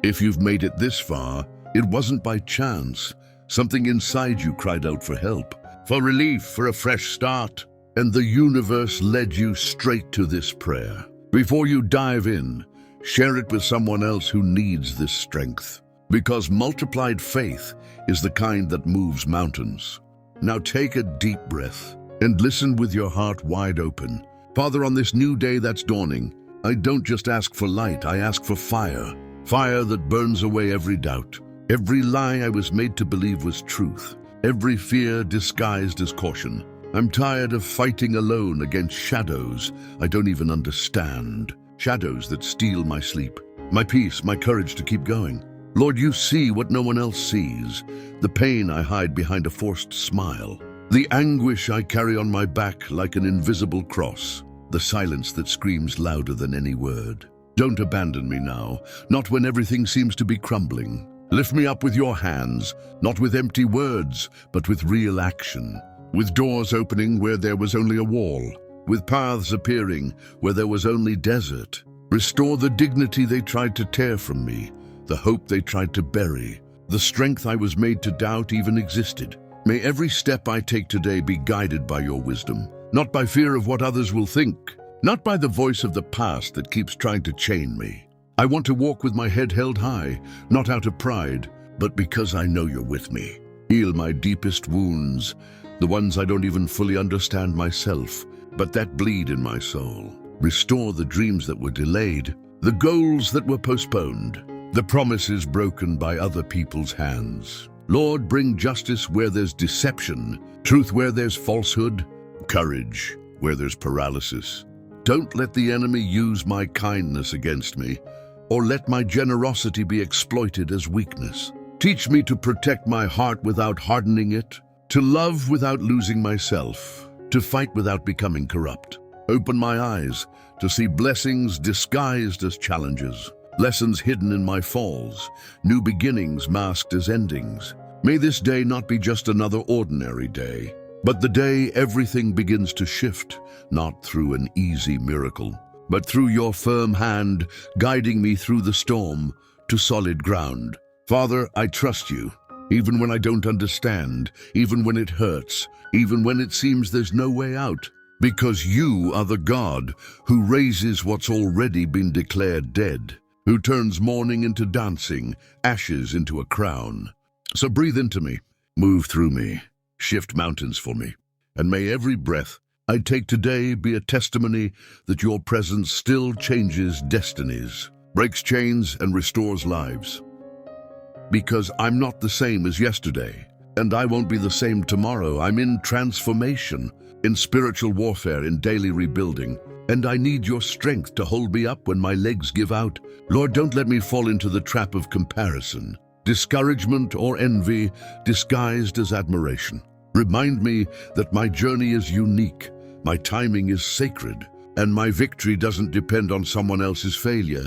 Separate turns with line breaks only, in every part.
If you've made it this far, it wasn't by chance. Something inside you cried out for help, for relief, for a fresh start. And the universe led you straight to this prayer. Before you dive in, share it with someone else who needs this strength. Because multiplied faith is the kind that moves mountains. Now take a deep breath and listen with your heart wide open. Father, on this new day that's dawning, I don't just ask for light, I ask for fire. Fire that burns away every doubt. Every lie I was made to believe was truth. Every fear disguised as caution. I'm tired of fighting alone against shadows I don't even understand. Shadows that steal my sleep, my peace, my courage to keep going. Lord, you see what no one else sees. The pain I hide behind a forced smile. The anguish I carry on my back like an invisible cross. The silence that screams louder than any word. Don't abandon me now, not when everything seems to be crumbling. Lift me up with your hands, not with empty words, but with real action. With doors opening where there was only a wall. With paths appearing where there was only desert. Restore the dignity they tried to tear from me, the hope they tried to bury, the strength I was made to doubt even existed. May every step I take today be guided by your wisdom, not by fear of what others will think. Not by the voice of the past that keeps trying to chain me. I want to walk with my head held high, not out of pride, but because I know you're with me. Heal my deepest wounds, the ones I don't even fully understand myself, but that bleed in my soul. Restore the dreams that were delayed, the goals that were postponed, the promises broken by other people's hands. Lord, bring justice where there's deception, truth where there's falsehood, courage where there's paralysis. Don't let the enemy use my kindness against me, or let my generosity be exploited as weakness. Teach me to protect my heart without hardening it, to love without losing myself, to fight without becoming corrupt. Open my eyes to see blessings disguised as challenges, lessons hidden in my falls, new beginnings masked as endings. May this day not be just another ordinary day, but the day everything begins to shift, not through an easy miracle, but through your firm hand guiding me through the storm to solid ground. Father, I trust you, even when I don't understand, even when it hurts, even when it seems there's no way out, because you are the God who raises what's already been declared dead, who turns mourning into dancing, ashes into a crown. So breathe into me, move through me. Shift mountains for me, and may every breath I take today be a testimony that your presence still changes destinies, breaks chains, and restores lives. Because I'm not the same as yesterday, and I won't be the same tomorrow. I'm in transformation, in spiritual warfare, in daily rebuilding, and I need your strength to hold me up when my legs give out. Lord, don't let me fall into the trap of comparison, discouragement, or envy disguised as admiration. Remind me that my journey is unique, my timing is sacred, and my victory doesn't depend on someone else's failure,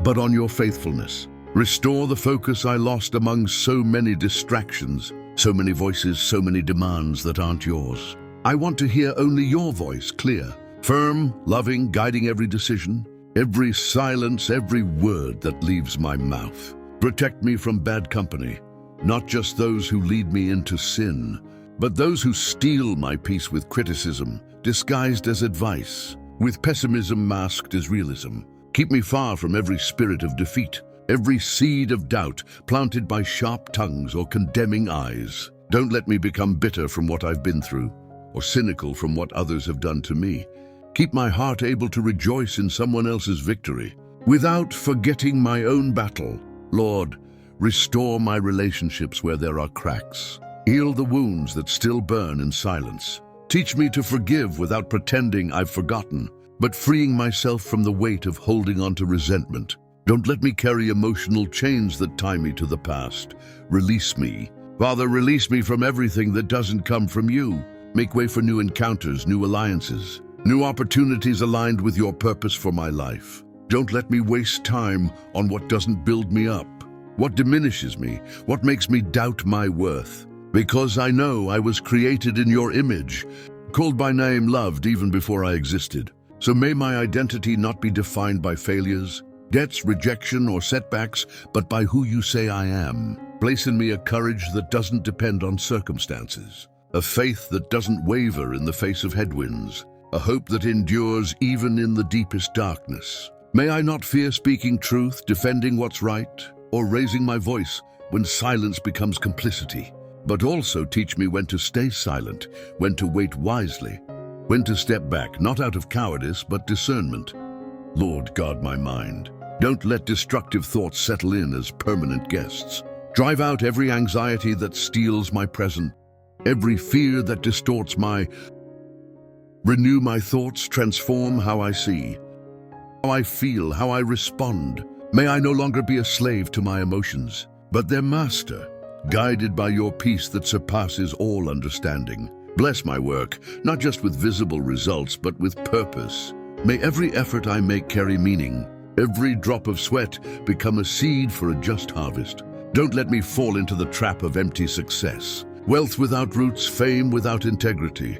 but on your faithfulness. Restore the focus I lost among so many distractions, so many voices, so many demands that aren't yours. I want to hear only your voice, clear, firm, loving, guiding every decision, every silence, every word that leaves my mouth. Protect me from bad company, not just those who lead me into sin, but those who steal my peace with criticism, disguised as advice, with pessimism masked as realism. Keep me far from every spirit of defeat, every seed of doubt planted by sharp tongues or condemning eyes. Don't let me become bitter from what I've been through, or cynical from what others have done to me. Keep my heart able to rejoice in someone else's victory, without forgetting my own battle. Lord, restore my relationships where there are cracks. Heal the wounds that still burn in silence. Teach me to forgive without pretending I've forgotten, but freeing myself from the weight of holding on to resentment. Don't let me carry emotional chains that tie me to the past. Release me. Father, release me from everything that doesn't come from you. Make way for new encounters, new alliances, new opportunities aligned with your purpose for my life. Don't let me waste time on what doesn't build me up, what diminishes me, what makes me doubt my worth. Because I know I was created in your image, called by name, loved even before I existed. So may my identity not be defined by failures, debts, rejection, or setbacks, but by who you say I am. Place in me a courage that doesn't depend on circumstances, a faith that doesn't waver in the face of headwinds, a hope that endures even in the deepest darkness. May I not fear speaking truth, defending what's right, or raising my voice when silence becomes complicity, but also teach me when to stay silent, when to wait wisely, when to step back, not out of cowardice, but discernment. Lord, guard my mind. Don't let destructive thoughts settle in as permanent guests. Drive out every anxiety that steals my present, every fear that distorts my. Renew my thoughts, transform how I see, how I feel, how I respond. May I no longer be a slave to my emotions, but their master, guided by your peace that surpasses all understanding. Bless my work, not just with visible results, but with purpose. May every effort I make carry meaning, every drop of sweat become a seed for a just harvest. Don't let me fall into the trap of empty success, wealth without roots, fame without integrity.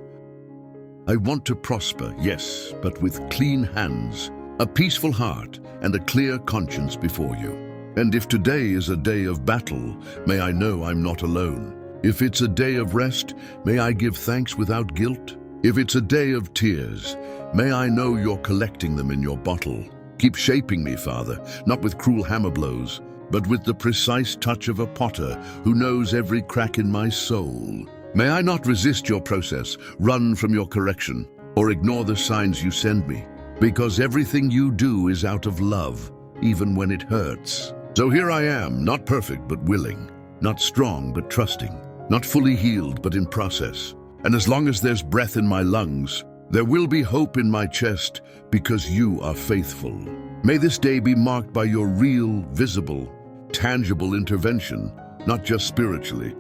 I want to prosper, yes, but with clean hands, a peaceful heart, and a clear conscience before you. And if today is a day of battle, may I know I'm not alone. If it's a day of rest, may I give thanks without guilt. If it's a day of tears, may I know you're collecting them in your bottle. Keep shaping me, Father, not with cruel hammer blows, but with the precise touch of a potter who knows every crack in my soul. May I not resist your process, run from your correction, or ignore the signs you send me, because everything you do is out of love, even when it hurts. So here I am, not perfect but willing, not strong but trusting, not fully healed but in process. And as long as there's breath in my lungs, there will be hope in my chest, because you are faithful. May this day be marked by your real, visible, tangible intervention, not just spiritually,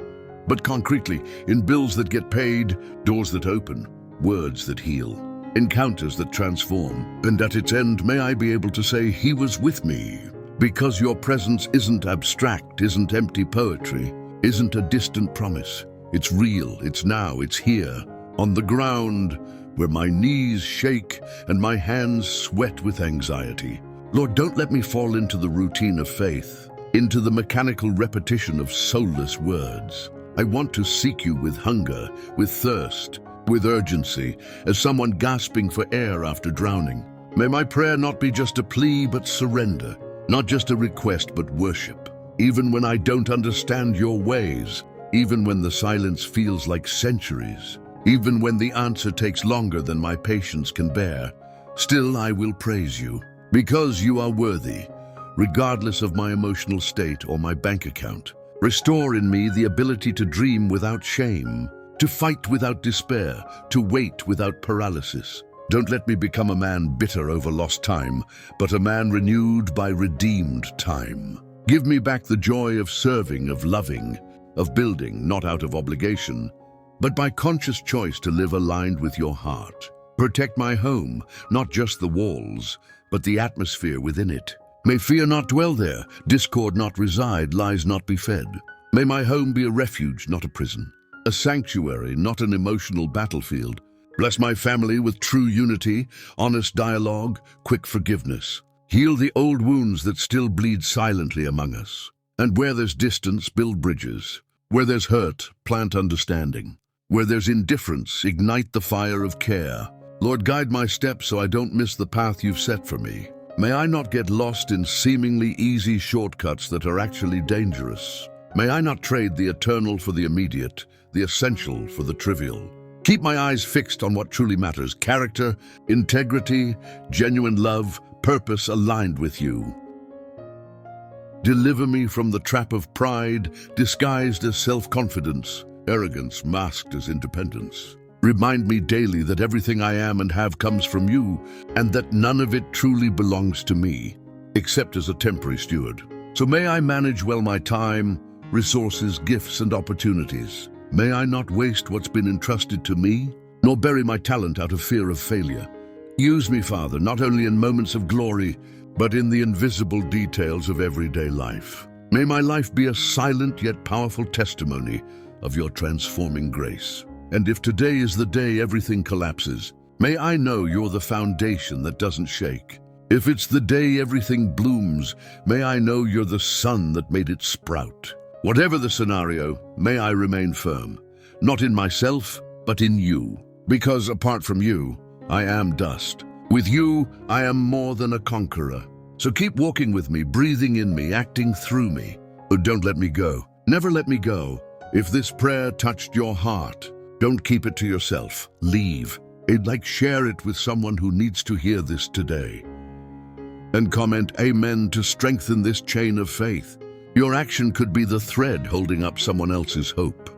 but concretely, in bills that get paid, doors that open, words that heal, encounters that transform. And at its end, may I be able to say, He was with me, because your presence isn't abstract, isn't empty poetry, isn't a distant promise. It's real, it's now, it's here, on the ground, where my knees shake and my hands sweat with anxiety. Lord, don't let me fall into the routine of faith, into the mechanical repetition of soulless words. I want to seek you with hunger, with thirst, with urgency, as someone gasping for air after drowning. May my prayer not be just a plea, but surrender, not just a request, but worship. Even when I don't understand your ways, even when the silence feels like centuries, even when the answer takes longer than my patience can bear, still I will praise you, because you are worthy, regardless of my emotional state or my bank account. Restore in me the ability to dream without shame, to fight without despair, to wait without paralysis. Don't let me become a man bitter over lost time, but a man renewed by redeemed time. Give me back the joy of serving, of loving, of building, not out of obligation, but by conscious choice to live aligned with your heart. Protect my home, not just the walls, but the atmosphere within it. May fear not dwell there, discord not reside, lies not be fed. May my home be a refuge, not a prison, a sanctuary, not an emotional battlefield. Bless my family with true unity, honest dialogue, quick forgiveness. Heal the old wounds that still bleed silently among us. And where there's distance, build bridges. Where there's hurt, plant understanding. Where there's indifference, ignite the fire of care. Lord, guide my steps so I don't miss the path you've set for me. May I not get lost in seemingly easy shortcuts that are actually dangerous. May I not trade the eternal for the immediate, the essential for the trivial. Keep my eyes fixed on what truly matters: character, integrity, genuine love, purpose aligned with you. Deliver me from the trap of pride, disguised as self-confidence, arrogance masked as independence. Remind me daily that everything I am and have comes from you, and that none of it truly belongs to me, except as a temporary steward. So may I manage well my time, resources, gifts, and opportunities. May I not waste what's been entrusted to me, nor bury my talent out of fear of failure. Use me, Father, not only in moments of glory, but in the invisible details of everyday life. May my life be a silent yet powerful testimony of your transforming grace. And if today is the day everything collapses, may I know you're the foundation that doesn't shake. If it's the day everything blooms, may I know you're the sun that made it sprout. Whatever the scenario, may I remain firm, not in myself, but in you. Because apart from you, I am dust. With you, I am more than a conqueror. So keep walking with me, breathing in me, acting through me. But don't let me go. Never let me go. If this prayer touched your heart, don't keep it to yourself. Leave. Share it with someone who needs to hear this today. And comment Amen to strengthen this chain of faith. Your action could be the thread holding up someone else's hope.